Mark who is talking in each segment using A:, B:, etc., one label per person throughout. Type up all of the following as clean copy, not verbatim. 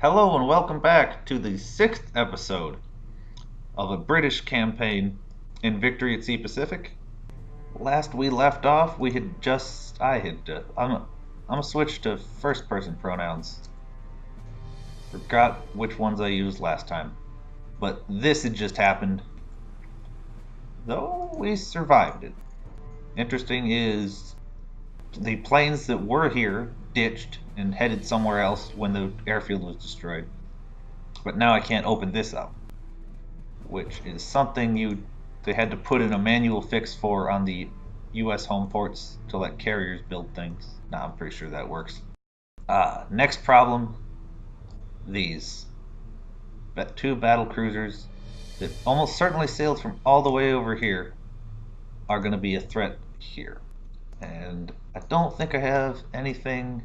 A: Hello and welcome back to the sixth episode of a British campaign in Victory at Sea Pacific. Last we left off, we had just I'm gonna switch to first person pronouns. Forgot which ones I used last time, but this had just happened. Though we survived it. Interesting is the planes that were here ditched and headed somewhere else when the airfield was destroyed. But now I can't open this up, which is something they had to put in a manual fix for on the US home ports to let carriers build things. Now I'm pretty sure that works. Next problem, these two Battlecruisers that almost certainly sailed from all the way over here are going to be a threat here. And I don't think I have anything.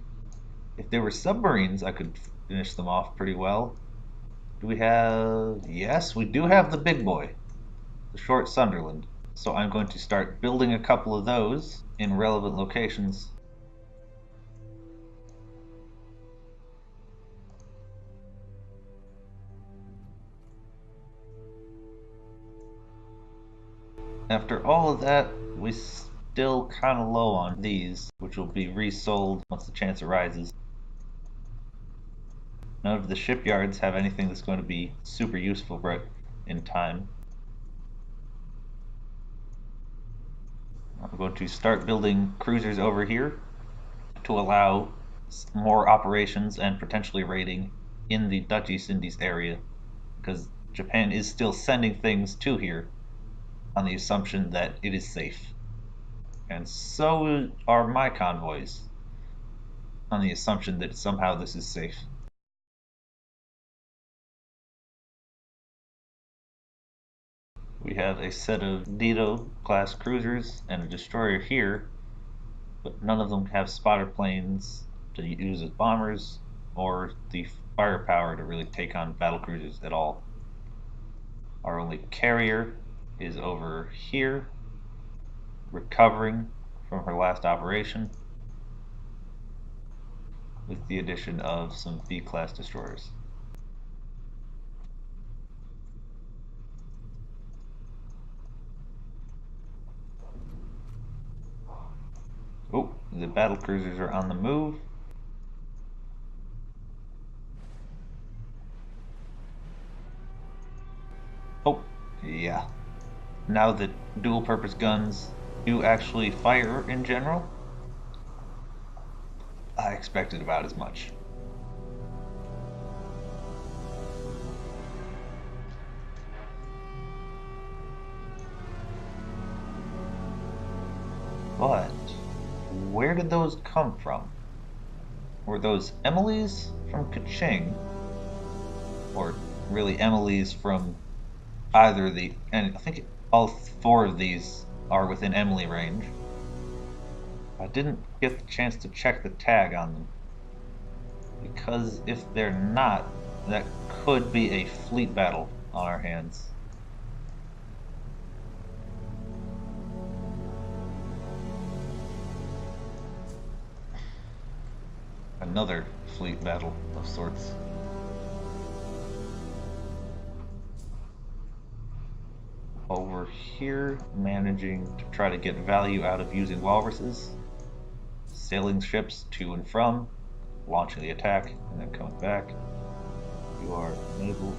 A: If they were submarines, I could finish them off pretty well. Do we have... Yes, we do have the big boy, the short Sunderland. So I'm going to start building a couple of those in relevant locations. After all of that, we still kind of low on these, which will be resold once the chance arises. None of the shipyards have anything that's going to be super useful right in time. I'm going to start building cruisers over here to allow more operations and potentially raiding in the Dutch East Indies area, because Japan is still sending things to here on the assumption that it is safe. And so are my convoys, on the assumption that somehow this is safe. We have a set of Dido class cruisers and a destroyer here, but none of them have spotter planes to use as bombers or the firepower to really take on battle cruisers at all. Our only carrier is over here, recovering from her last operation, with the addition of some B-class destroyers. Oh, the battle cruisers are on the move. Oh, yeah. Now that dual purpose guns do actually fire in general, I expected about as much. But where did those come from? Were those Emily's from Kaching? Or really Emily's from either the... And I think all four of these are within Emily range. I didn't get the chance to check the tag on them, because if they're not, that could be a fleet battle on our hands. Another fleet battle of sorts. Over here, managing to try to get value out of using walruses, sailing ships to and from, launching the attack, and then coming back. You are enabled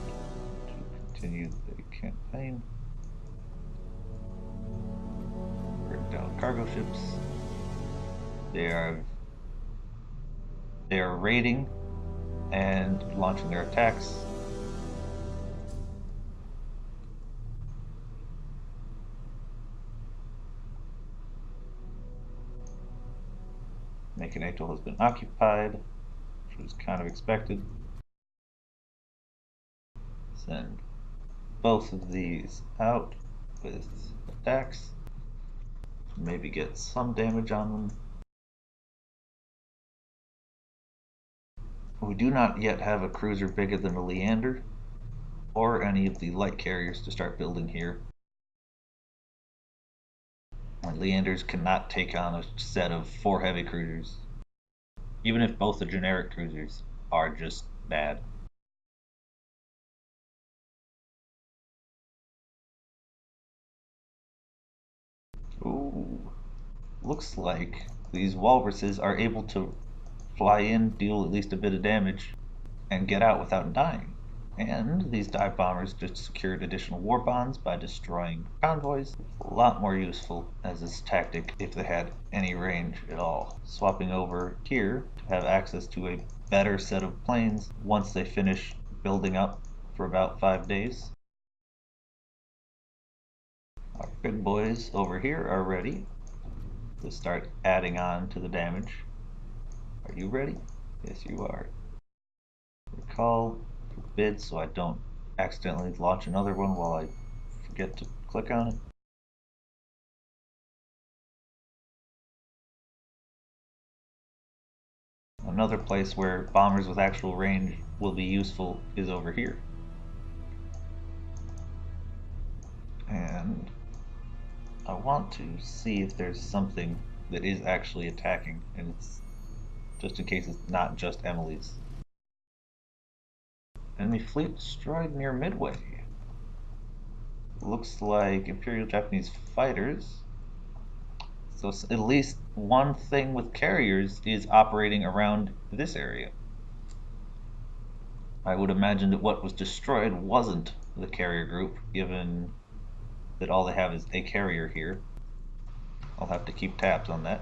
A: to continue the campaign. Bring down cargo ships. They are raiding and launching their attacks. Naked Atoll has been occupied, which was kind of expected. Send both of these out with attacks. Maybe get some damage on them. We do not yet have a cruiser bigger than a Leander, or any of the light carriers to start building here. And Leanders cannot take on a set of 4 heavy cruisers, even if both the generic cruisers are just bad. Ooh, looks like these walruses are able to fly in, deal at least a bit of damage, and get out without dying. And these dive bombers just secured additional war bonds by destroying convoys. A lot more useful as this tactic if they had any range at all. Swapping over here to have access to a better set of planes once they finish building up for about 5 days. Our big boys over here are ready to start adding on to the damage. Are you ready? Yes, you are. Recall forbid so I don't accidentally launch another one while I forget to click on it. Another place where bombers with actual range will be useful is over here. And I want to see if there's something that is actually attacking, and it's just in case it's not just Emily's. Enemy fleet destroyed near Midway. Looks like Imperial Japanese fighters. So at least one thing with carriers is operating around this area. I would imagine that what was destroyed wasn't the carrier group, given that all they have is a carrier here. I'll have to keep tabs on that.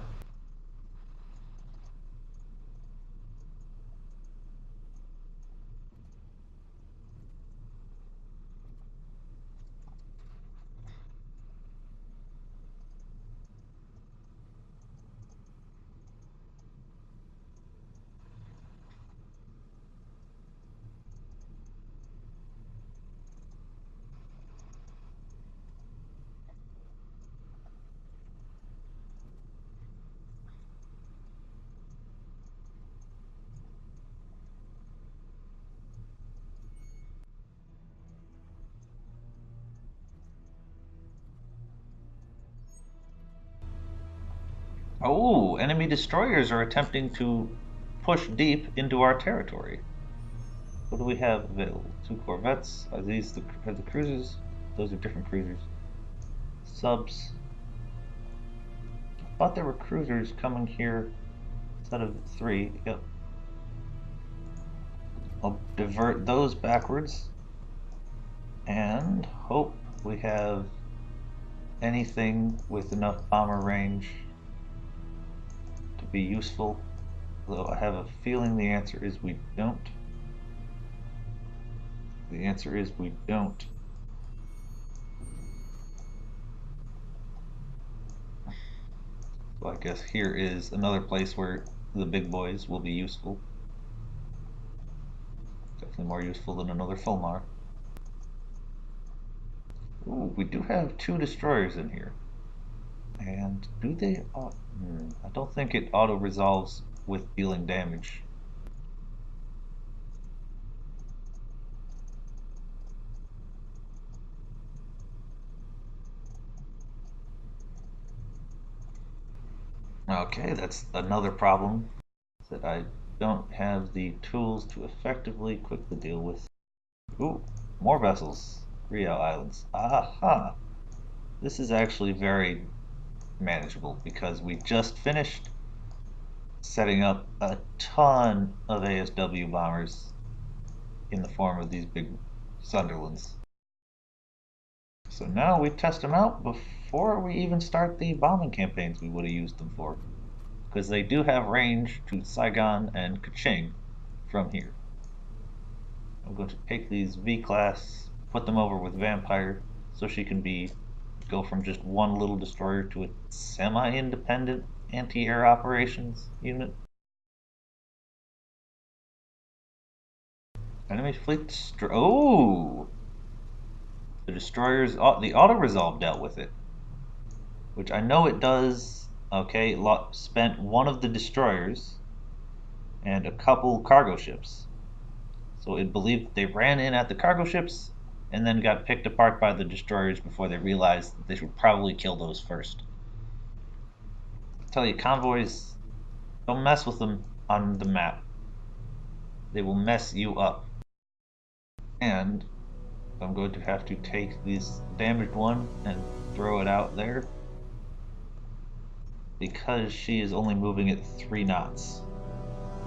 A: Oh, enemy destroyers are attempting to push deep into our territory. What do we have available? 2 corvettes. Are these the cruisers? Those are different cruisers. Subs. I thought there were cruisers coming here instead of 3. Yep. I'll divert those backwards and hope we have anything with enough bomber range to be useful, though I have a feeling the answer is we don't. The answer is we don't. So I guess here is another place where the big boys will be useful. Definitely more useful than another Fulmar. Ooh, we do have 2 destroyers in here. And do they... I don't think it auto-resolves with dealing damage. Okay, that's another problem that I don't have the tools to effectively quickly deal with. Ooh, more vessels. Riel Islands. Aha! This is actually very manageable because we just finished setting up a ton of ASW bombers in the form of these big Sunderlands. So now we test them out before we even start the bombing campaigns we would have used them for. Because they do have range to Saigon and Kaching from here. I'm going to take these V-class, put them over with Vampire, so she can go from just one little destroyer to a semi-independent anti-air operations unit. Enemy fleet oh! The destroyers, the auto-resolve dealt with it. Which I know it does, okay, spent one of the destroyers and a couple cargo ships. So it believed they ran in at the cargo ships and then got picked apart by the destroyers before they realized that they should probably kill those first. I tell you, convoys, don't mess with them on the map. They will mess you up. And I'm going to have to take this damaged one and throw it out there. because she is only moving at 3 knots.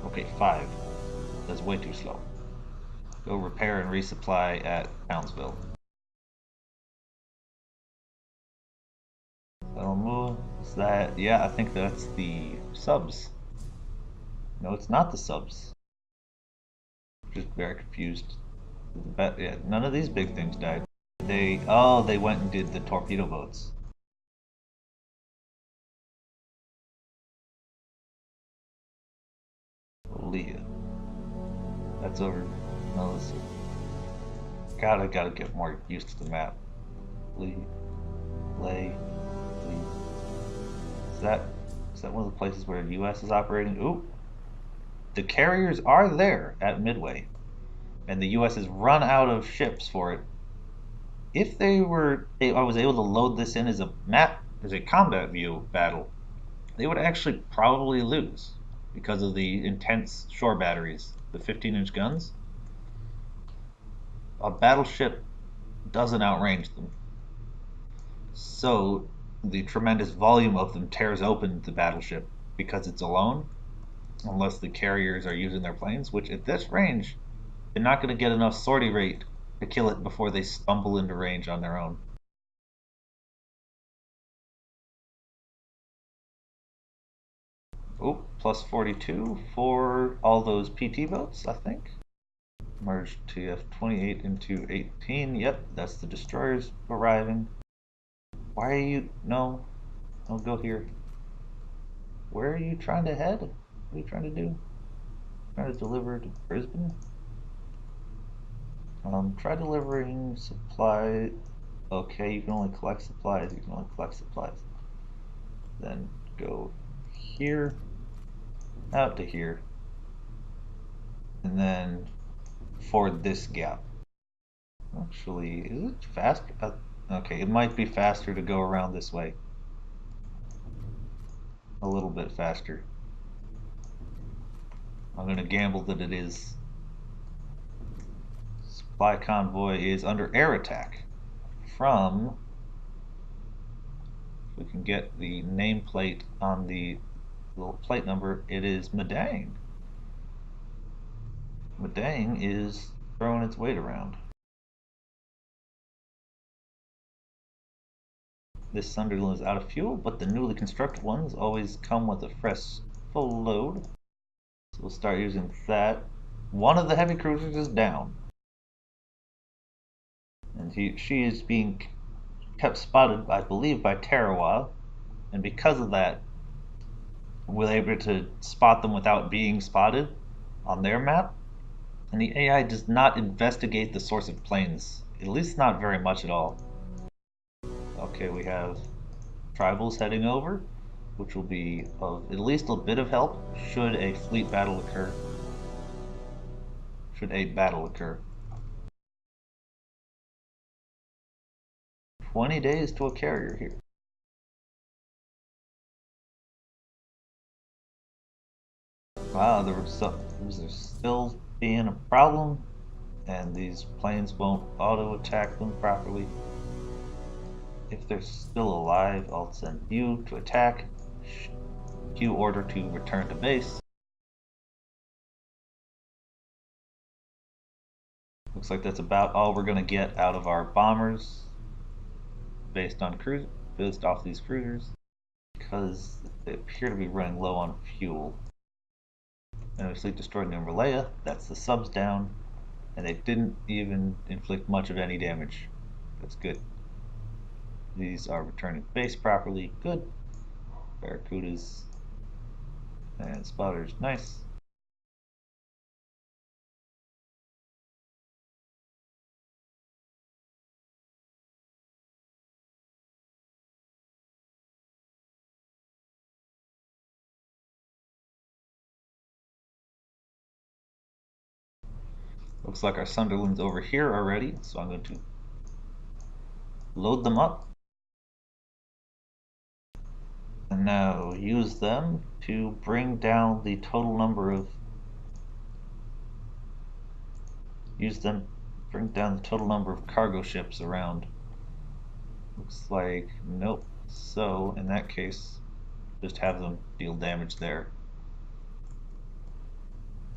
A: Okay, 5. That's way too slow. Go repair and resupply at Townsville. That'll move. Is that? Yeah, I think that's the subs. No, it's not the subs. Just very confused. But yeah, none of these big things died. They went and did the torpedo boats. Leah. That's over. No, this is, God, I gotta get more used to the map. Lee, Lay, Lee. Is that one of the places where the U.S. is operating? Ooh, the carriers are there at Midway, and the U.S. has run out of ships for it. If I was able to load this in as a map, as a combat view battle, they would actually probably lose because of the intense shore batteries, the 15-inch guns. A battleship doesn't outrange them. So the tremendous volume of them tears open the battleship because it's alone, unless the carriers are using their planes, which at this range, they're not going to get enough sortie rate to kill it before they stumble into range on their own. Oh, plus 42 for all those PT boats, I think. Merge TF28 into 18. Yep, that's the destroyers arriving. Why are you... No, don't go here. Where are you trying to head? What are you trying to do? Trying to deliver to Brisbane? Try delivering supply. Okay, you can only collect supplies. You can only collect supplies. Then go here, out to here, and then for this gap. Actually, is it faster? Okay, it might be faster to go around this way. A little bit faster. I'm going to gamble that it is. Supply convoy is under air attack from, if we can get the nameplate on the little plate number, it is Madang. Madang is throwing its weight around. This Sunderland is out of fuel, but the newly constructed ones always come with a fresh full load. So we'll start using that. One of the heavy cruisers is down. And she is being kept spotted, I believe, by Tarawa. And because of that, we're able to spot them without being spotted on their map. And the AI does not investigate the source of planes, at least not very much at all. Okay, we have tribals heading over, which will be of at least a bit of help should a fleet battle occur. Should a battle occur. 20 days to a carrier here. Wow, there's still being a problem, and these planes won't auto attack them properly. If they're still alive, I'll send you to attack. Q order to return to base. Looks like that's about all we're going to get out of our bombers based off these cruisers, because they appear to be running low on fuel. And we fleet destroyed New Malaya, that's the subs down, and they didn't even inflict much of any damage. That's good. These are returning to base properly, good. Barracudas and spotters, nice. Looks like our Sunderland's over here already, so I'm going to load them up. And now use them to bring down the total number of cargo ships around. Looks like nope. So in that case, just have them deal damage there.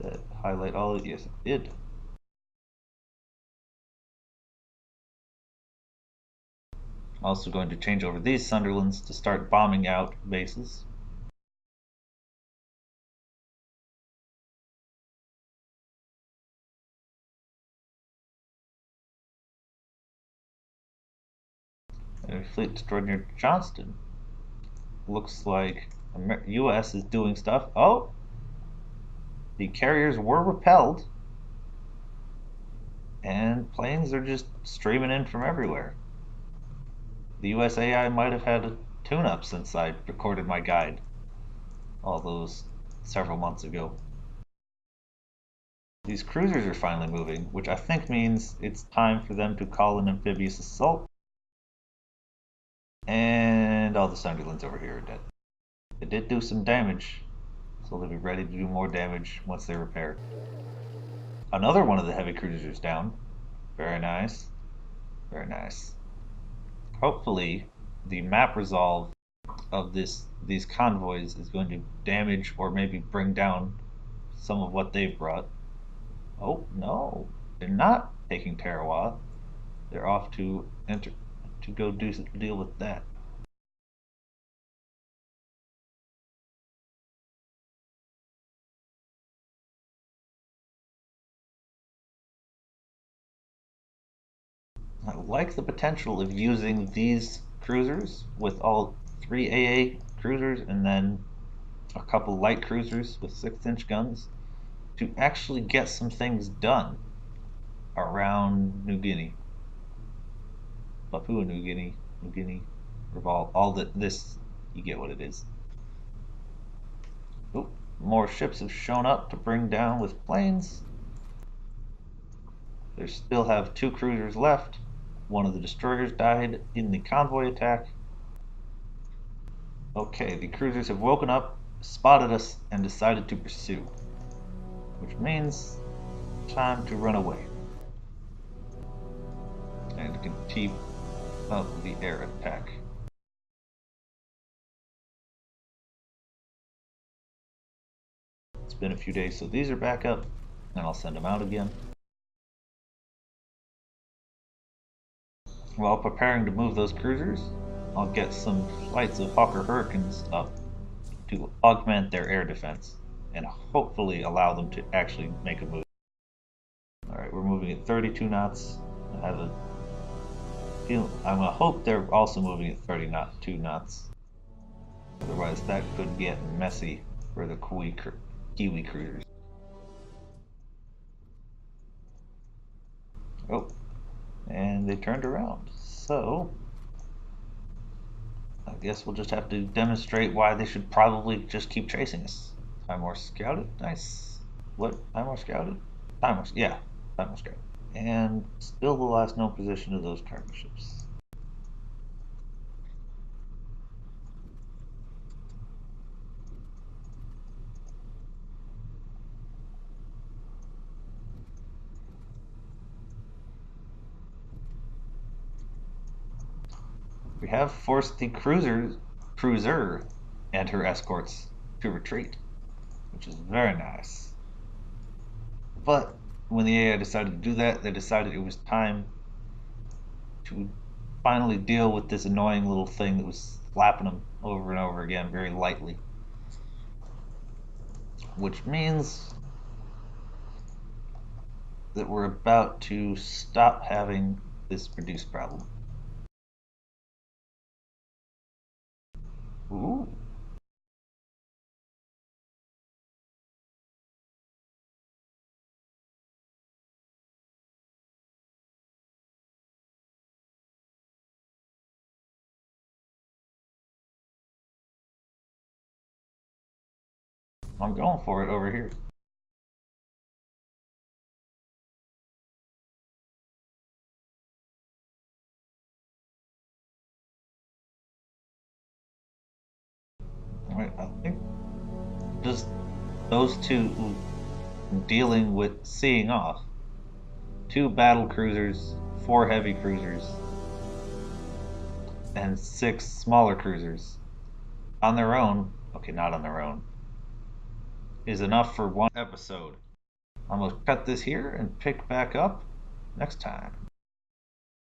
A: That highlight all? Yes, it did. Also going to change over these Sunderlands to start bombing out bases. Enemy fleet destroyed near Johnston. Looks like US is doing stuff. Oh! The carriers were repelled. And planes are just streaming in from everywhere. The USAI might have had a tune-up since I recorded my guide all those several months ago. These cruisers are finally moving, which I think means it's time for them to call an amphibious assault. And all the Sunderlands over here are dead. They did do some damage, so they'll be ready to do more damage once they're repaired. Another one of the heavy cruisers down. Very nice. Very nice. Hopefully, the map resolve of these convoys is going to damage or maybe bring down some of what they've brought. Oh no, they're not taking Tarawa. They're off to go deal with that. I like the potential of using these cruisers with all 3 AA cruisers and then a couple light cruisers with 6-inch guns to actually get some things done around New Guinea. Papua New Guinea, Revolve, all this, you get what it is. Oh, more ships have shown up to bring down with planes. They still have 2 cruisers left. One of the destroyers died in the convoy attack. Okay, the cruisers have woken up, spotted us, and decided to pursue. Which means time to run away. And keep up the air attack. It's been a few days, so these are back up, and I'll send them out again. While preparing to move those cruisers, I'll get some flights of Hawker Hurricanes up to augment their air defense and hopefully allow them to actually make a move. Alright, we're moving at 32 knots. I have a feeling, I'm going to hope they're also moving at 32 knots. Otherwise that could get messy for the Kiwii cruisers. Oh, and they turned around. So I guess we'll just have to demonstrate why they should probably just keep chasing us. Timor scouted, nice. What? Timor scouted? Yeah, Timor scouted. And still the last known position of those cargo ships. We have forced the cruiser and her escorts to retreat, which is very nice. But when the AI decided to do that, they decided it was time to finally deal with this annoying little thing that was slapping them over and over again very lightly. Which means that we're about to stop having this produce problem. Ooh. I'm going for it over here. Alright, I think just those two dealing with seeing off. 2 battle cruisers, 4 heavy cruisers, and 6 smaller cruisers. on their own, okay, not on their own, is enough for one episode. I'm going to cut this here and pick back up next time.